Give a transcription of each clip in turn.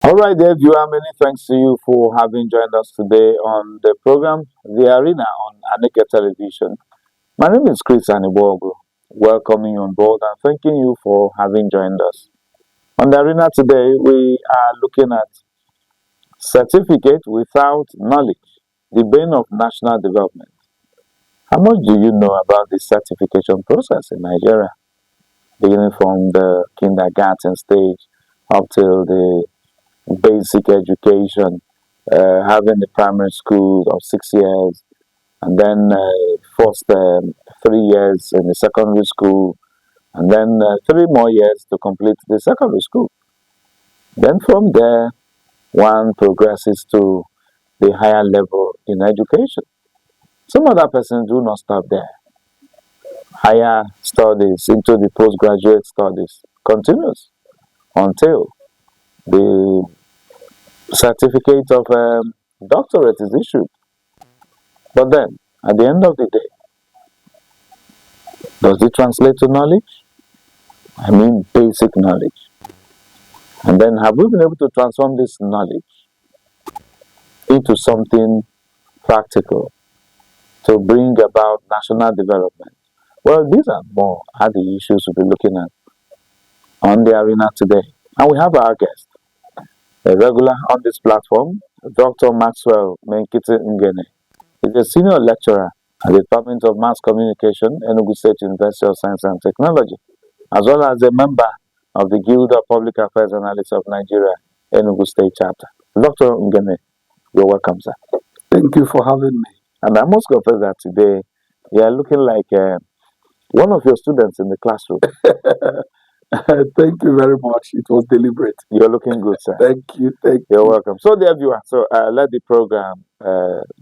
All right, there, viewer. Many thanks to you for having joined us today on the program, The Arena on Aneke Television. My name is Chris Ndigbo, welcoming you on board and thanking you for having joined us. On The Arena today, we are looking at certificate without knowledge, the bane of national development. How much do you know about the certification process in Nigeria, beginning from the kindergarten stage up till the basic education, having the primary school of 6 years, and then first 3 years in the secondary school, and then 3 more years to complete the secondary school. Then from there, one progresses to the higher level in education. Some other persons do not stop there. Higher studies into the postgraduate studies continues until the certificate of doctorate is issued. But then, at the end of the day, does it translate to knowledge? I mean, basic knowledge. And then, have we been able to transform this knowledge into something practical to bring about national development? Well, these are the issues we'll be looking at on the arena today. And we have our guest, a regular on this platform, Dr. Maxwell Menkiti Ngene. He's a senior lecturer at the Department of Mass Communication, Enugu State University of Science and Technology, as well as a member of the Guild of Public Affairs Analysts of Nigeria, Enugu State Chapter. Dr. Ngene, you're welcome, sir. Thank you for having me. And I must confess that today you are looking like one of your students in the classroom. Thank you very much. It was deliberate. You're looking good, sir. Thank you. You're welcome. So, dear viewer, let the program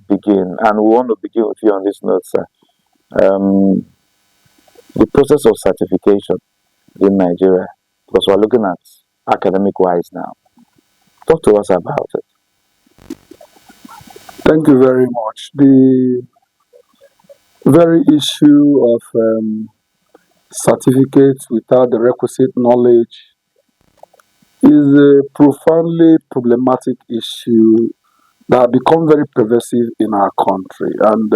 begin. And we want to begin with you on this note, sir. The process of certification in Nigeria, because we're looking at academic-wise now. Talk to us about it. Thank you very much. The very issue of certificates without the requisite knowledge is a profoundly problematic issue that has become very pervasive in our country. And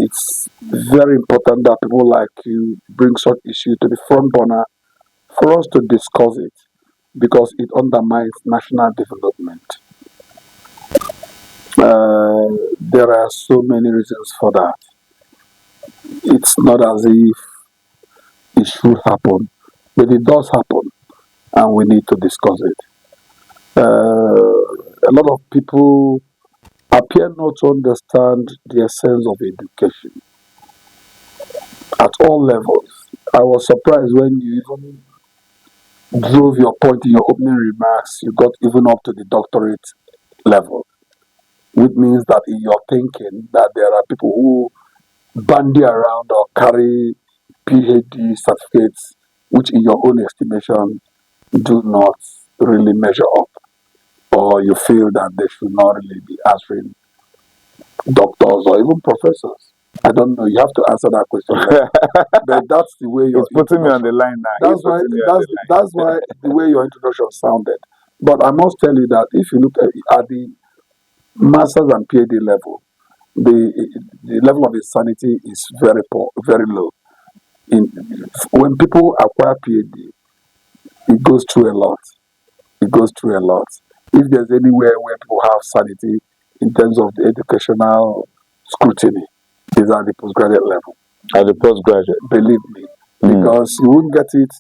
it's very important that people like you bring such issue to the front burner for us to discuss it, because it undermines national development. There are so many reasons for that. It's not as if it should happen, but it does happen, and we need to discuss it. A lot of people appear not to understand the essence of education at all levels. I was surprised when you even drove your point in your opening remarks. You got even up to the doctorate level, which means that in your thinking that there are people who bandy around or carry PhD certificates, which in your own estimation do not really measure up, or you feel that they should not really be answering doctors or even professors. I don't know. You have to answer that question, but that's the way you're putting me on the line now. That's why the way your introduction sounded. But I must tell you that if you look at the master's and PhD level, the level of insanity is very poor, very low. When people acquire PhD, it goes through a lot. If there's anywhere where people have sanity in terms of the educational scrutiny, is at the postgraduate level. At the postgraduate, believe me, because you won't get it.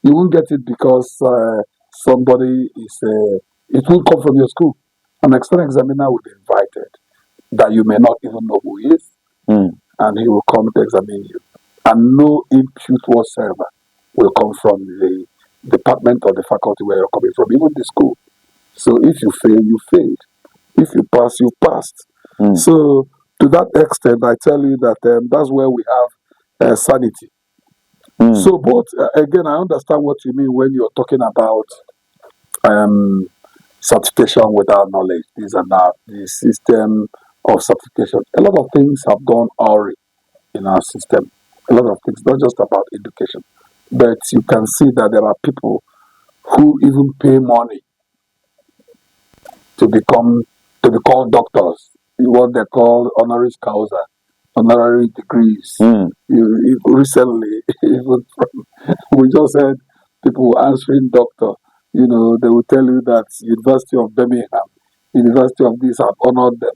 You won't get it because somebody is. It will come from your school. An external examiner will be invited that you may not even know who he is, and he will come to examine you, and no input whatsoever will come from the department or the faculty where you're coming from, even the school. So if you fail, you failed. If you pass, you passed. So to that extent, I tell you that that's where we have sanity. So, but again, I understand what you mean when you're talking about certification without knowledge. These are not the system of certification. A lot of things have gone awry in our system. A lot of things, not just about education, but you can see that there are people who even pay money to be called doctors, what they call honoris causa, honorary degrees. Recently, even we just had people answering doctor. They will tell you that University of Birmingham, University of this have honored them,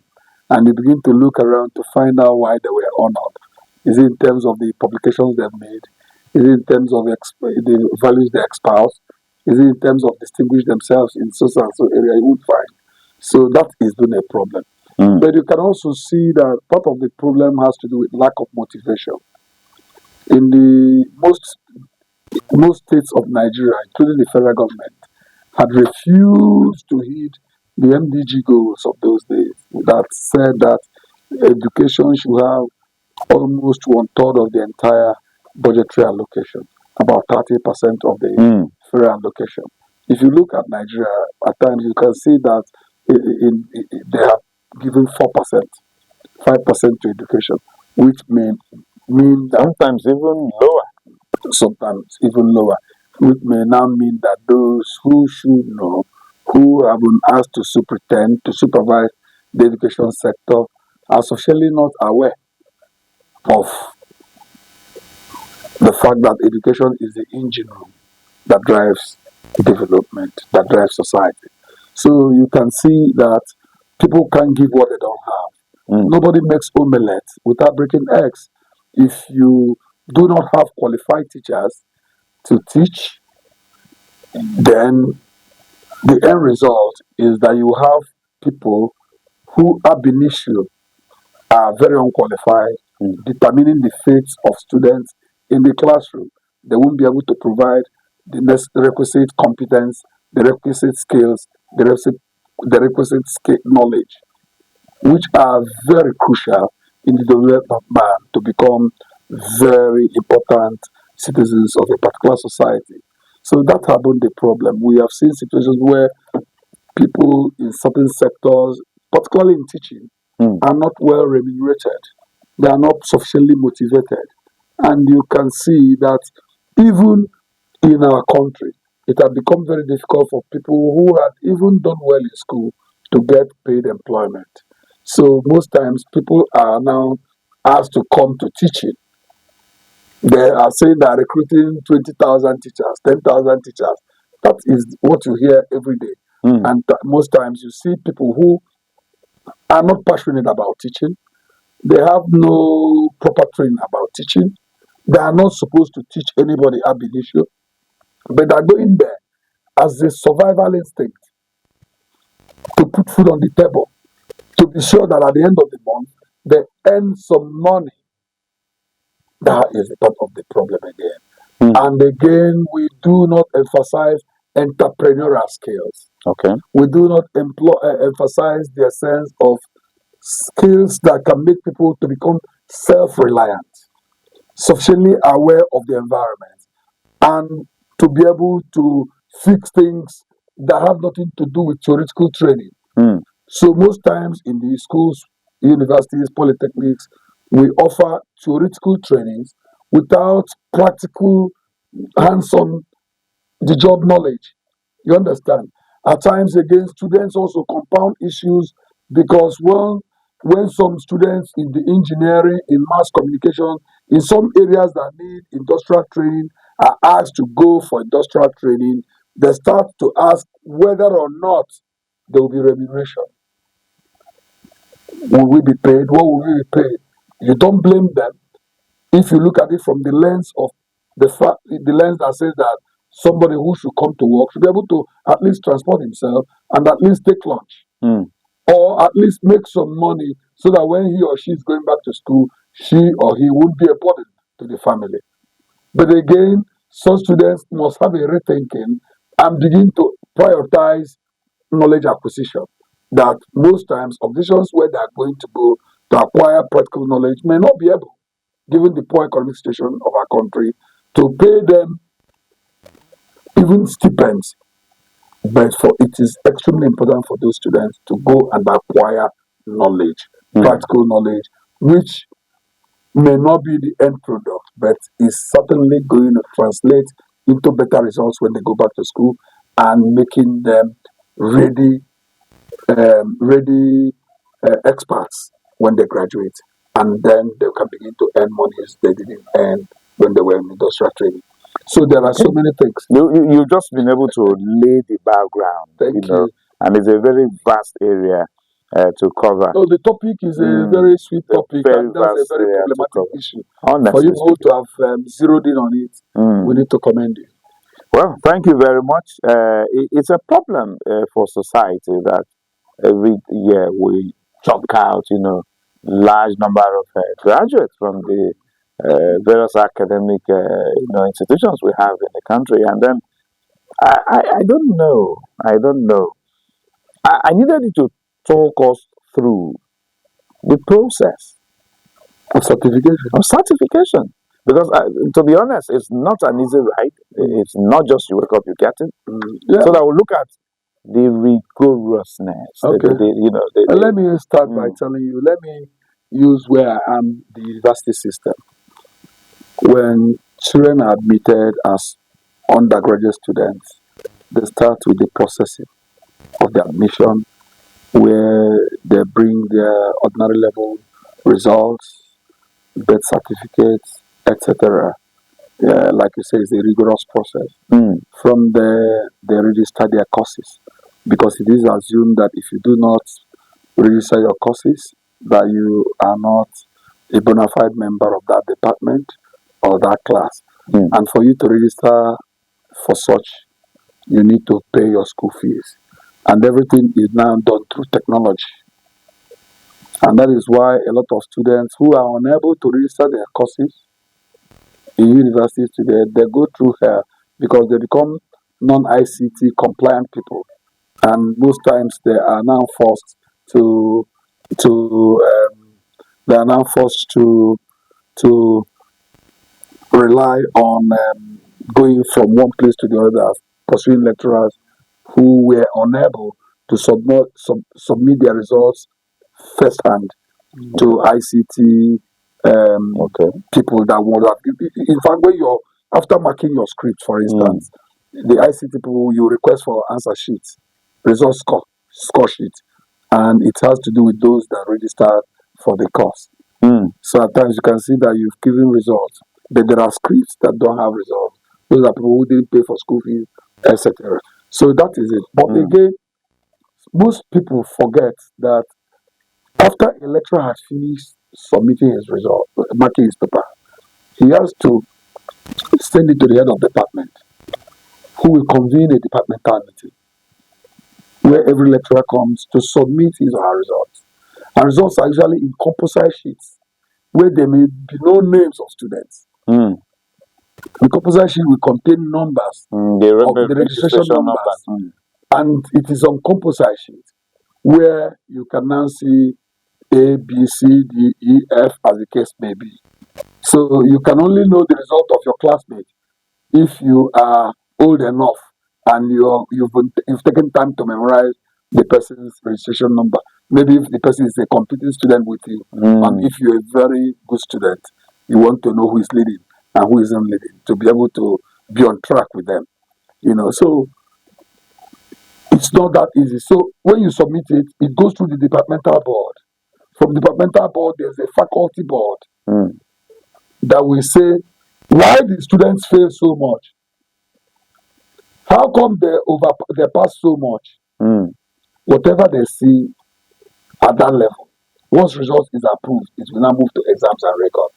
and you begin to look around to find out why they were honored. Is it in terms of the publications they've made? Is it in terms of the values they espouse? Is it in terms of distinguish themselves in so and so area? You would find. So that is been a problem. But you can also see that part of the problem has to do with lack of motivation. In the most states of Nigeria, including the federal government, had refused to heed the MDG goals of those days that said that education should have almost one third of the entire budgetary allocation, about 30% of the federal allocation. If you look at Nigeria, at times you can see that they have given 4%, 5% to education, which may mean that sometimes even lower, which may now mean that those who should know, who have been asked to superintend, to supervise the education sector, are socially not aware of the fact that education is the engine room that drives development, that drives society. So you can see that people can't give what they don't have. Nobody makes omelette without breaking eggs. If you do not have qualified teachers to teach, then the end result is that you have people who ab initio are very unqualified, determining the fates of students in the classroom. They won't be able to provide the requisite competence, the requisite skills, the requisite knowledge, which are very crucial in the development of man to become very important citizens of a particular society. So that has been the problem. We have seen situations where people in certain sectors, particularly in teaching, are not well remunerated. They are not sufficiently motivated. And you can see that even in our country, it has become very difficult for people who had even done well in school to get paid employment. So most times people are now asked to come to teaching. They are saying they are recruiting 20,000 teachers, 10,000 teachers. That is what you hear every day. And most times you see people who are not passionate about teaching. They have no proper training about teaching. They are not supposed to teach anybody ab initio, but they are going there as a survival instinct to put food on the table, to be sure that at the end of the month they earn some money. That is part of the problem again. And again, we do not emphasize entrepreneurial skills. Okay. We do not emphasize the sense of skills that can make people to become self-reliant, sufficiently aware of the environment, and to be able to fix things that have nothing to do with theoretical training. So most times in the schools, universities, polytechnics, we offer theoretical trainings without practical hands-on the job knowledge. You understand? At times again, students also compound issues because when some students in the engineering, in mass communication, in some areas that need industrial training are asked to go for industrial training, they start to ask whether or not there will be remuneration. Will we be paid? What will we be paid? You don't blame them if you look at it from the lens of the lens that says that somebody who should come to work should be able to at least transport himself and at least take lunch, or at least make some money so that when he or she is going back to school, she or he won't be a burden to the family. But again, some students must have a rethinking and begin to prioritize knowledge acquisition. That most times organizations where they are going to go to acquire practical knowledge may not be able, given the poor economic situation of our country, to pay them even stipends. But it is extremely important for those students to go and acquire knowledge, practical knowledge, which may not be the end product, but is certainly going to translate into better results when they go back to school and making them ready ready experts when they graduate, and then they can begin to earn monies they didn't earn when they were in industrial training. So there are so many things. You've just been able to lay the background, Thank you. and it's a very vast area to cover. So the topic is a very sweet topic, and that's a very problematic issue. For you all to have zeroed in on it, we need to commend you. Well, thank you very much. It's a problem for society that every year we chunk out, large number of graduates from the various academic, institutions we have in the country, and then I don't know. I don't know. I needed you to talk us through the process of certification. Because to be honest, it's not an easy ride. It's not just you wake up, you get it. Yeah. So I will look at the rigorousness. Okay. Let me start by telling you. Let me use where I am, the university system. When children are admitted as undergraduate students, they start with the processing of the admission, where they bring their ordinary level results, birth certificates, etc. Like you say, it's a rigorous process. From there, they register their courses, because it is assumed that if you do not register your courses, that you are not a bona fide member of that department or that class. And for you to register for such, you need to pay your school fees. And everything is now done through technology. And that is why a lot of students who are unable to register their courses in universities today, they go through here because they become non-ICT compliant people. And most times they are now forced to rely on going from one place to the other, pursuing lecturers who were unable to submit their results firsthand to ICT people that would have. In fact, when you're after marking your script, for instance, the ICT people, you request for answer sheets, result score sheet, and it has to do with those that registered for the course. So at times you can see that you've given results, but there are scripts that don't have results. Those are people who didn't pay for school fees, etc. So that is it. But again, most people forget that after a lecturer has finished submitting his result, marking his paper, he has to send it to the head of department, who will convene a departmental meeting, where every lecturer comes to submit his or her results. And results are usually in composite sheets, where there may be no names of students. The composite sheet will contain numbers of the registration numbers. And it is on composite sheet, where you can now see A, B, C, D, E, F, as the case may be. So you can only know the result of your classmate if you are old enough and you've taken time to memorize the person's registration number. Maybe if the person is a competing student with you, and if you're a very good student, you want to know who is leading and who isn't leading, to be able to be on track with them. So it's not that easy. So when you submit it, it goes through the departmental board. From the departmental board, there's a faculty board that will say, why did students fail so much? How come they pass so much? Whatever they see at that level, once result is approved, it will now move to exams and records.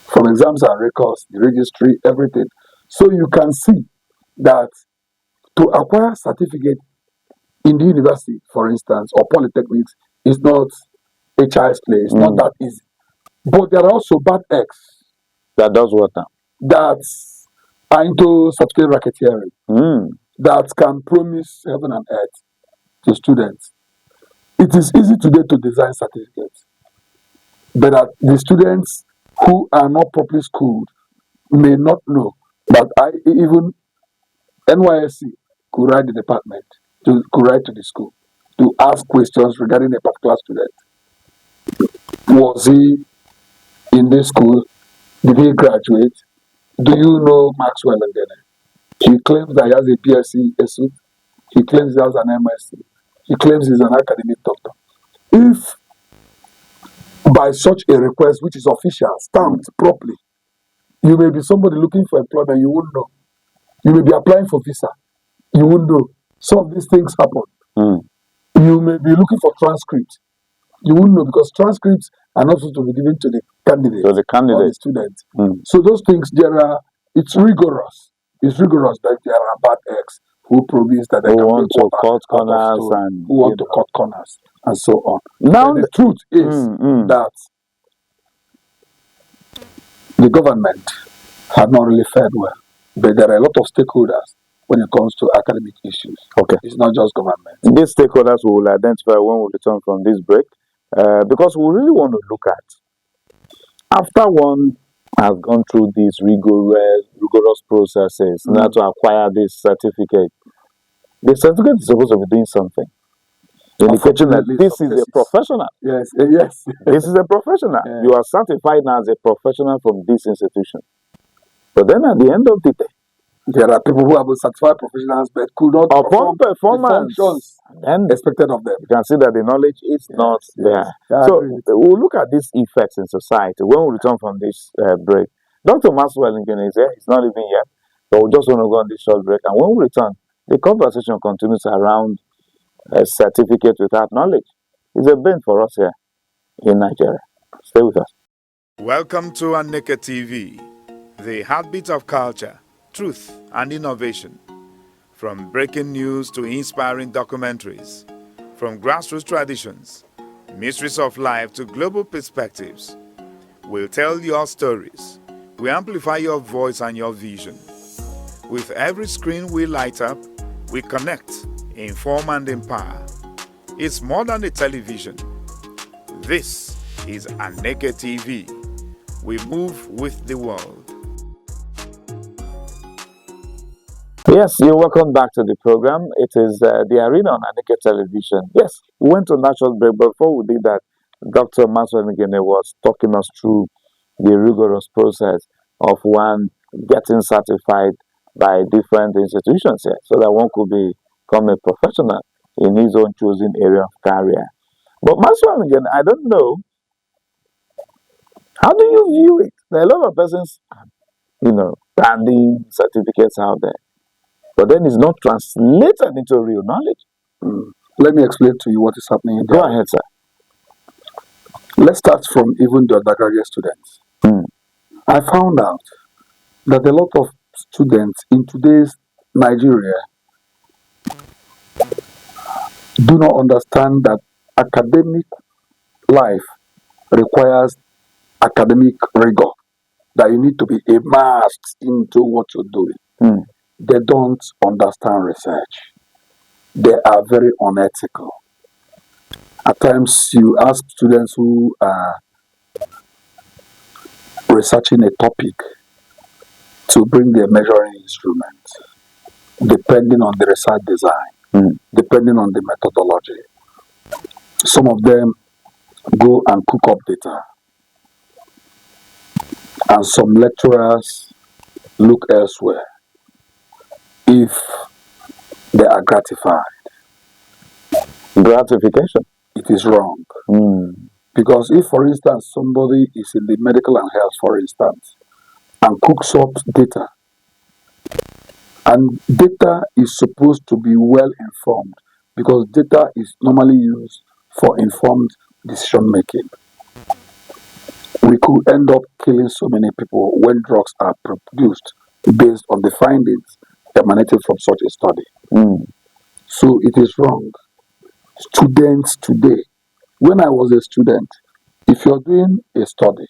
From exams and records, the registry, everything. So you can see that to acquire certificate in the university, for instance, or polytechnics, is not a child's play. It's not that easy. But there are also bad eggs. That does what now? That are into certificate racketeering. That can promise heaven and earth to students. It is easy today to design certificates, but the students who are not properly schooled may not know that even NYSC could write the department, could write to the school to ask questions regarding a particular student. Was he in this school? Did he graduate? Do you know Maxwell Ngene? He claims that he has a BSc ESU. He claims he has an MSc. he claims he's an academic doctor. If by such a request, which is official, stamped properly, you may be somebody looking for employment, you wouldn't know. You may be applying for visa, you wouldn't know. Some of these things happen. You may be looking for transcripts, you wouldn't know, because transcripts are not supposed to be given to the candidate, or the student. So those things, it's rigorous. It's rigorous that there are bad eggs who promise that they want to cut corners and who want to cut corners and so on. Now the truth is that the government had not really fared well, but there are a lot of stakeholders when it comes to academic issues. Okay, it's not just government. These stakeholders we will identify when we return from this break, because we really want to look at, after one has gone through these rigorous processes now to acquire this certificate. The certificate is supposed to be doing something, indicating that this is a professional. Yes. This is a professional. Yeah. You are certified now as a professional from this institution. But then at the end of the day, there are people who have been certified professionals but could not perform the functions expected of them. You can see that the knowledge is not there. So we'll look at these effects in society when we return from this break. Dr. Maxwell is here. He's not even yet. But we just want to go on this short break. And when we return, the conversation continues around a certificate without knowledge. It's a bane for us here in Nigeria. Stay with us. Welcome to Aneke TV, the heartbeat of culture, truth, and innovation. From breaking news to inspiring documentaries, from grassroots traditions, mysteries of life to global perspectives, we'll tell your stories. We amplify your voice and your vision. With every screen we light up, we connect, inform, and empower. It's more than a television. This is Aneke TV. We move with the world. Yes, you're welcome back to the program. It is the arena on Aneke Television. Yes, we went to national break, but before we did that, Dr. Maxwell was talking us through the rigorous process of one getting certified by different institutions here, so that one could become a professional in his own chosen area of career. But Maxwell, I don't know, how do you view it? There are a lot of persons, branding certificates out there, but then it's not translated into real knowledge. Let me explain to you what is happening. Go ahead, sir. Let's start from even the undergraduate students. I found out that a lot of students in today's Nigeria do not understand that academic life requires academic rigor, that you need to be immersed into what you're doing. They don't understand research. They are very unethical. At times, you ask students who are researching a topic to bring their measuring instrument, depending on the research design, depending on the methodology. Some of them go and cook up data, and some lecturers look elsewhere if they are gratified. Gratification? It is wrong. Because if, for instance, somebody is in the medical and health, for instance, and cooks up data, and data is supposed to be well informed, because data is normally used for informed decision making, we could end up killing so many people when drugs are produced based on the findings emanating from such a study. So it is wrong. Students today, when I was a student, if you're doing a study,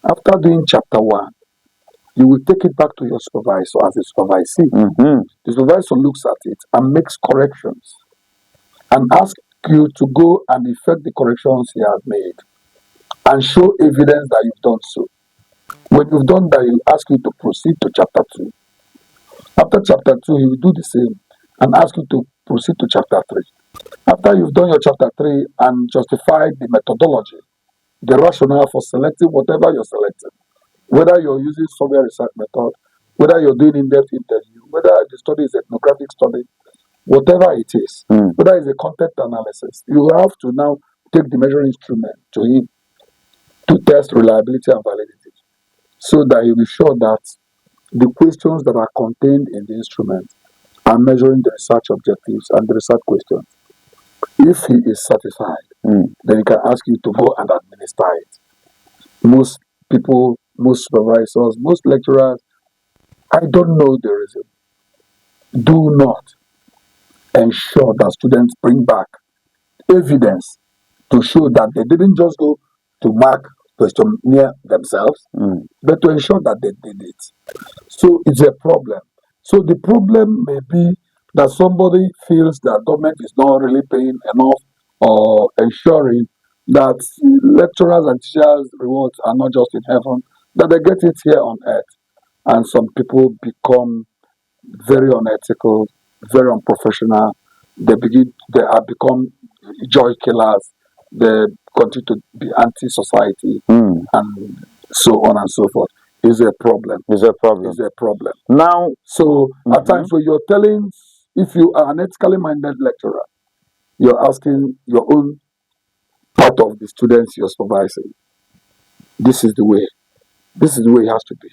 after doing chapter 1, you will take it back to your supervisor as a supervisee. The supervisor looks at it and makes corrections and asks you to go and effect the corrections he has made and show evidence that you've done so. When you've done that, he'll ask you to proceed to chapter 2. After chapter 2, he will do the same and ask you to proceed to chapter 3. After you've done your chapter 3 and justified the methodology, the rationale for selecting whatever you're selecting, whether you're using survey research method, whether you're doing in-depth interview, whether the study is ethnographic study, whatever it is, whether it's a content analysis, you have to now take the measuring instrument to him to test reliability and validity, so that he will be sure that the questions that are contained in the instrument are measuring the research objectives and the research questions. If he is satisfied, then he can ask you to go and administer it. Most people, most supervisors, most lecturers, I don't know the reason, do not ensure that students bring back evidence to show that they didn't just go to mark questionnaire themselves, but to ensure that they did it. So it's a problem. So the problem may be that somebody feels that government is not really paying enough or ensuring that lecturers and teachers' rewards are not just in heaven, that they get it here on earth. And some people become very unethical, very unprofessional. They have become joy killers. They continue to be anti-society, and so on and so forth. Is a problem. It's a problem. Is a problem. Now, so at times when you're telling, if you are an ethically minded lecturer, you're asking your own part of the students you're supervising, this is the way. This is the way it has to be.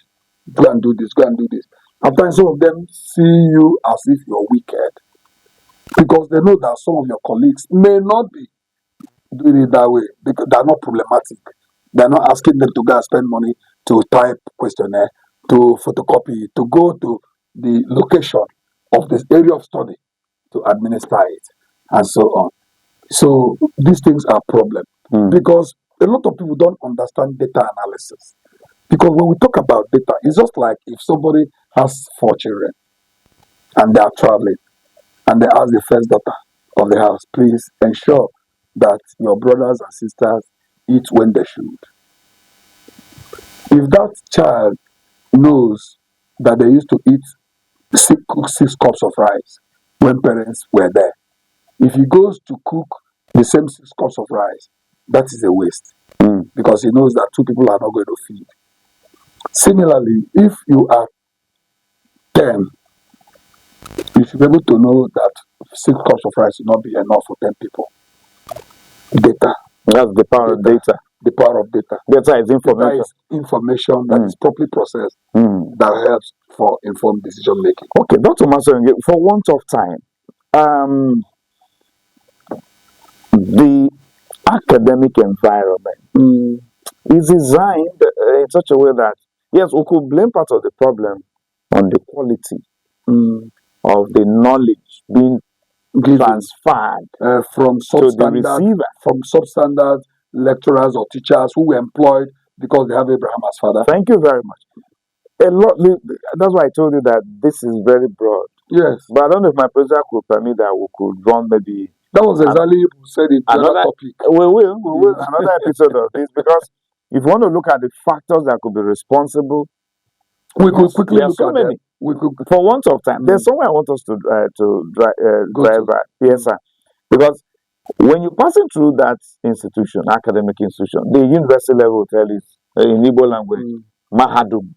Go and do this, go and do this. At times some of them see you as if you're wicked, because they know that some of your colleagues may not be doing it that way, because they're not problematic. They're not asking them to go and spend money to type questionnaire, to photocopy, to go to the location of this area of study to administer it, and so on. So these things are problems, because a lot of people don't understand data analysis. Because when we talk about data, it's just like if somebody has 4 children and they are traveling and they ask the first daughter of the house, please ensure that your brothers and sisters eat when they should. If that child knows that they used to eat 6 cups of rice when parents were there, if he goes to cook the same 6 cups of rice, that is a waste, because he knows that 2 people are not going to feed. Similarly, if you are 10, you should be able to know that 6 cups of rice will not be enough for 10 people. Data. That's the power of data. The power of data. Data is information. Data is information that is properly processed, that helps for informed decision making. Okay, Dr. Masonge, for want of time, the academic environment is designed in such a way that, yes, we could blame part of the problem on the quality of the knowledge being transferred from to the receiver. From substandard lecturers or teachers who were employed because they have Abraham as father. Thank you very much. That's why I told you that this is very broad. Yes. But I don't know if my president could permit that we could run maybe... That was exactly what you said in another topic. We will another episode of this, because if you want to look at the factors that could be responsible, we could quickly look so at many. them. We could, for want of time, there's somewhere I want us to drive at. Yes, sir. Because when you're passing through that institution, academic institution, the university level will tell you in Igbo language, Mahadum.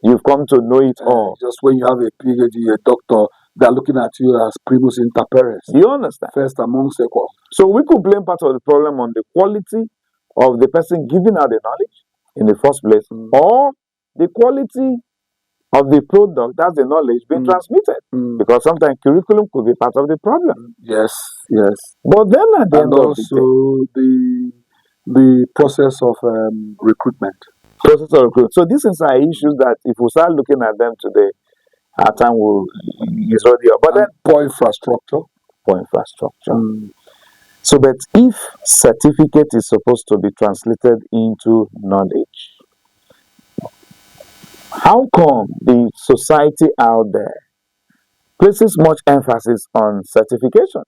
You've come to know it all. Just when you have a PhD, a doctor, they're looking at you as primus inter pares. Do you understand? First amongst equal. So we could blame part of the problem on the quality of the person giving out the knowledge in the first place, or the quality of the product, that's the knowledge being transmitted. Because sometimes curriculum could be part of the problem. Yes, yes. But then at the end of the process of recruitment. So these things are issues that if we start looking at them today, our time is already up. But then poor infrastructure. So, but if certificate is supposed to be translated into knowledge, how come the society out there places much emphasis on certification,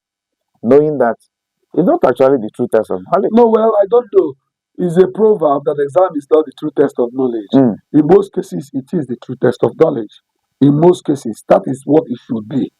knowing that it's not actually the true test of knowledge? No, well, I don't know. It's a proverb that exam is not the true test of knowledge. In most cases, it is the true test of knowledge. In most cases, that is what it should be.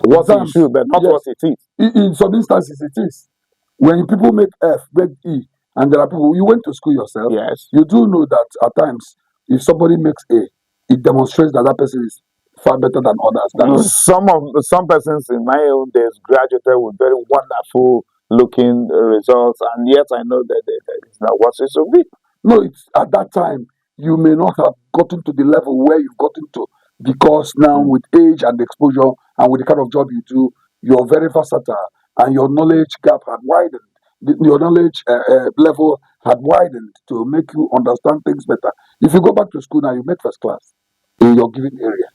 What it should, but not what it is. In some instances, it is. When people make F, make E, and there are people, you went to school yourself. Yes. You do know that at times, if somebody makes A, it demonstrates that that person is far better than others. Some persons in my own days graduated with very wonderful looking results, and yet I know that it's not what it should be. No, it's at that time you may not have gotten to the level where you've gotten to, because now with age and exposure and with the kind of job you do, you're very versatile and your knowledge gap had widened. Your knowledge level had widened to make you understand things better. If you go back to school now, you make first class in your given area.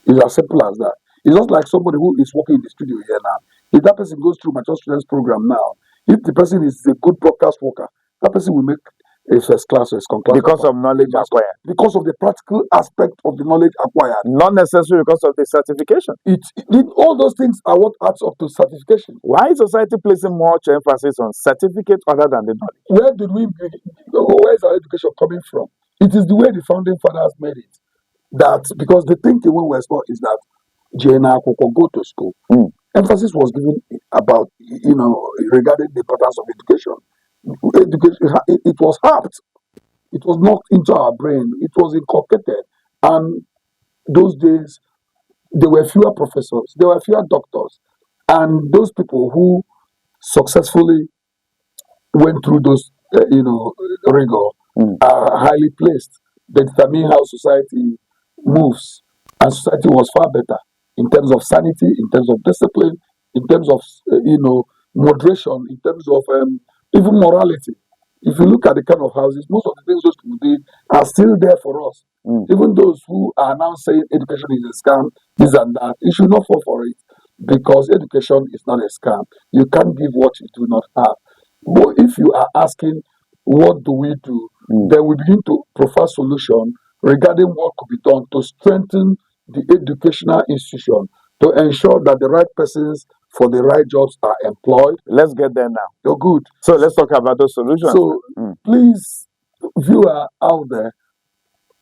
It's as simple as that. It's not like somebody who is working in the studio here now. If that person goes through my students program now, if the person is a good broadcast worker, that person will make a first class or a second class because of knowledge acquired. Because of the practical aspect of the knowledge acquired. Not necessarily because of the certification. All those things are what adds up to certification. Why is society placing much emphasis on certificate other than the knowledge? Where is our education coming from? It is the way the founding fathers made it. That because the thinking when we were small is that Jena go to school. Emphasis was given about regarding the importance of education. It was harped. It was knocked into our brain. It was inculcated. And those days, there were fewer professors. There were fewer doctors. And those people who successfully went through those, rigor are highly placed. They determine how society moves. And society was far better in terms of sanity, in terms of discipline, in terms of, moderation, in terms of even morality. If you look at the kind of houses, most of the things those people did are still there for us. Even those who are now saying education is a scam, this and that, you should not fall for it, because education is not a scam. You can't give what you do not have. But if you are asking, what do we do? Then we begin to provide solution regarding what could be done to strengthen the educational institution, to ensure that the right persons for the right jobs are employed. Let's get there now. You're good. So let's talk about those solutions. So please, viewer out there,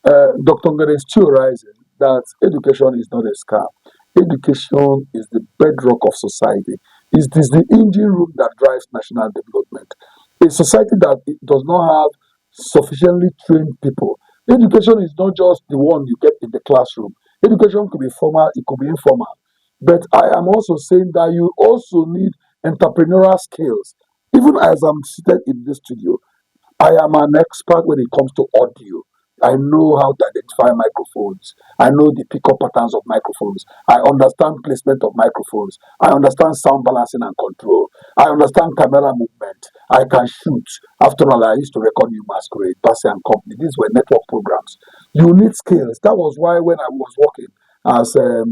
Dr. Ngere is theorizing that education is not a scam. Education is the bedrock of society. It is the engine room that drives national development. A society that does not have sufficiently trained people. Education is not just the one you get in the classroom. Education could be formal, it could be informal. But I am also saying that you also need entrepreneurial skills. Even as I'm seated in this studio, I am an expert when it comes to audio. I know how to identify microphones. I know the pickup patterns of microphones. I understand placement of microphones. I understand sound balancing and control. I understand camera movement. I can shoot. After all, I used to record New Masquerade, Bassey and Company. These were network programs. You need skills. That was why when I was working as a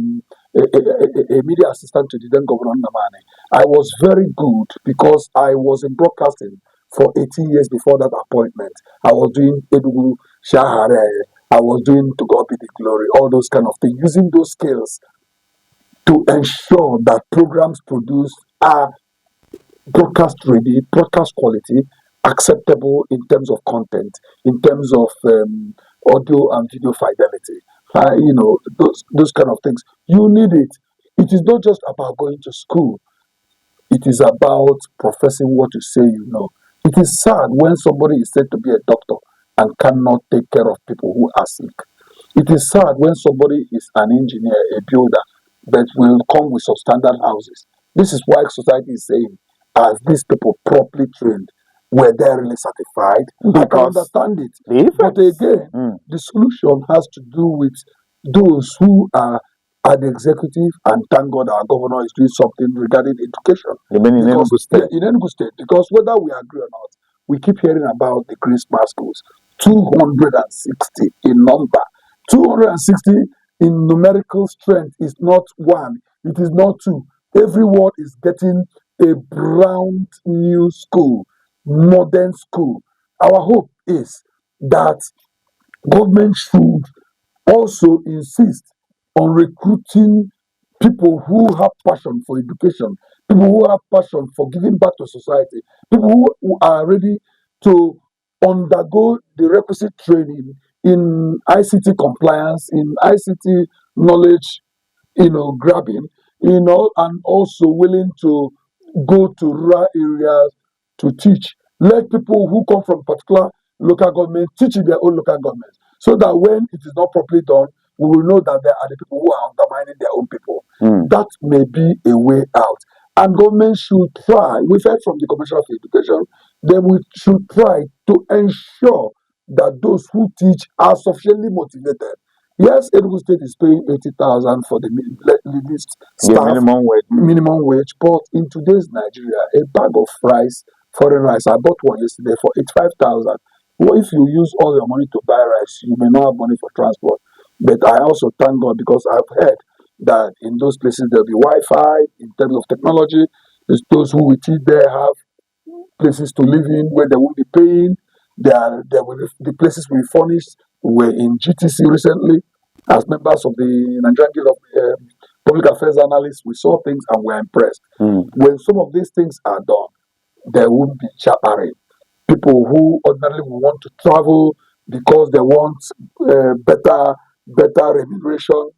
media assistant to the then Governor Namani, I was very good because I was in broadcasting for 18 years before that appointment. I was doing Edugu Shahare, I was doing To God Be the Glory, all those kind of things, using those skills to ensure that programs produced are broadcast ready, broadcast quality, acceptable in terms of content, in terms of audio and video fidelity. Those kind of things. You need it. It is not just about going to school. It is about professing what you say you know. It is sad when somebody is said to be a doctor and cannot take care of people who are sick. It is sad when somebody is an engineer, a builder, but will come with substandard houses. This is why society is saying, are these people properly trained? Were they really certified? I can understand it. But again, the solution has to do with those who are at the executive, and thank God our governor is doing something regarding education. You mean in Enugu State? In Enugu State, because whether we agree or not, we keep hearing about the green smart schools. 260 in number. 260 in numerical strength is not one. It is not two. Every ward is getting a brand new school, modern school. Our hope is that government should also insist on recruiting people who have passion for education, people who have passion for giving back to society, people who are ready to undergo the requisite training in ICT compliance, in ICT knowledge, grabbing, and also willing to go to rural areas to teach. Let people who come from particular local government teach in their own local government, so that when it is not properly done, we will know that there are the people who are undermining their own people. Mm. That may be a way out. And government should try, we've heard from the Commissioner for Education, then we should try to ensure that those who teach are sufficiently motivated. Yes, Enugu State is paying 80,000 for the least staff, minimum wage, but in today's Nigeria, a bag of rice, foreign rice, I bought one yesterday for 85,000. Well, if you use all your money to buy rice, you may not have money for transport. But I also thank God because I've heard that in those places there'll be Wi-Fi in terms of technology. It's those who will teach there have places to live in where they won't be paying. The places we furnished. We were in GTC recently as members of the Nigerian Guild of Public Affairs Analysts. We saw things and we're impressed. Mm. When some of these things are done, there won't be chattering. People who ordinarily will want to travel because they want better remuneration,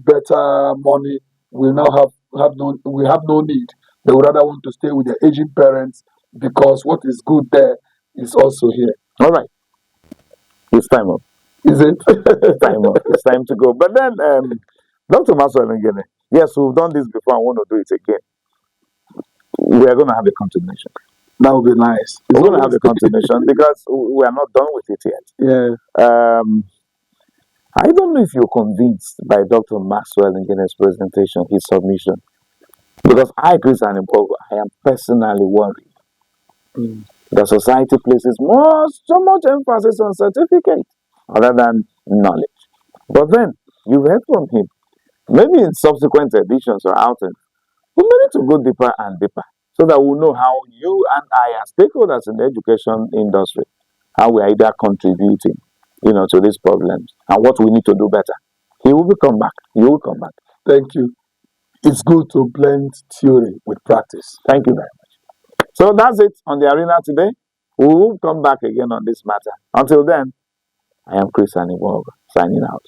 better money, will now have no need. They would rather want to stay with their aging parents because what is good there is also here. All right. It's time up. Is it? It's time up. It's time to go. But then, Dr. Maxwell again. Yes, we've done this before. I want to do it again. We are going to have a continuation. That would be nice. We're going to have a continuation because we are not done with it yet. Yeah. I don't know if you're convinced by Dr. Maxwell Ngene's presentation, his submission. Because I, Chris Aneke, I am personally worried. The society places so much emphasis on certificate other than knowledge. But then, you heard from him. Maybe in subsequent editions or outings, we may need to go deeper and deeper so that we'll know how you and I, as stakeholders in the education industry, how we are either contributing, to these problems and what we need to do better. He will come back. He will come back. Thank you. It's good to blend theory with practice. Thank you very much. So that's it on the arena today. We will come back again on this matter. Until then, I am Chris Aneke signing out.